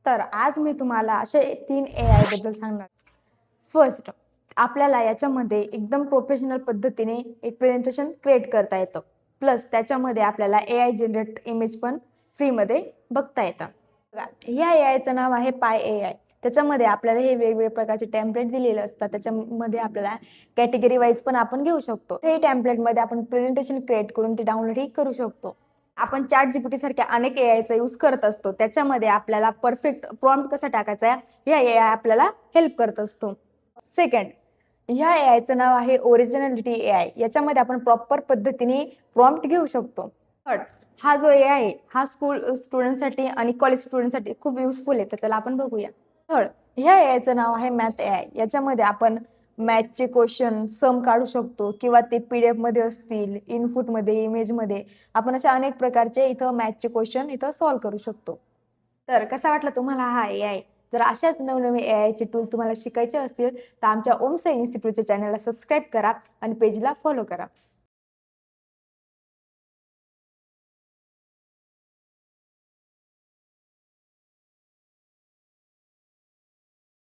तर आज मी तुम्हाला असे 3 AI बद्दल सांगणार. फर्स्ट, आपल्याला याच्यामध्ये एकदम प्रोफेशनल पद्धतीने एक प्रेझेंटेशन क्रिएट करता येतं. प्लस त्याच्यामध्ये आपल्याला AI जनरेट इमेज पण फ्रीमध्ये बघता येतं. बघा, ह्या AIचं नाव आहे पाय AI. त्याच्यामध्ये आपल्याला हे वेगवेगळ्या प्रकारचे टेम्पलेट दिलेले असतात. त्याच्यामध्ये आपल्याला कॅटेगरी वाईज पण आपण घेऊ शकतो. हे टेम्पलेटमध्ये आपण प्रेझेंटेशन क्रिएट करून ते डाउनलोडही करू शकतो. आपण ChatGPT सारख्या अनेक AIचा यूज करत असतो. त्याच्यामध्ये आपल्याला परफेक्ट प्रॉम्प्ट कसा टाकायचा आहे, हे AI आपल्याला हेल्प करत असतो. सेकंड, ह्या AIचं नाव आहे ओरिजिनॅलिटी AI. याच्यामध्ये आपण प्रॉपर पद्धतीने प्रॉम्प्ट घेऊ शकतो. थर्ड, हा जो AI आहे हा स्कूल स्टुडंटसाठी आणि कॉलेज स्टुडंटसाठी खूप युजफुल आहे. तर चला आपण बघूया. थर्ड, ह्या AIचं नाव आहे मॅथ AI. याच्यामध्ये आपण मॅथचे क्वेश्चन सम काढू शकतो किंवा ते PDF मध्ये असतील, इनपुटमध्ये, इमेजमध्ये आपण अशा अनेक प्रकारचे इथं मॅथचे क्वेश्चन इथं सॉल्व्ह करू शकतो. तर कसा वाटला तुम्हाला हा AI? जर अशाच नवनवीन AIचे टूल तुम्हाला शिकायचे असतील तर आमच्या ओम साई इन्स्टिट्यूटच्या चॅनलला सबस्क्राईब करा आणि पेजला फॉलो करा.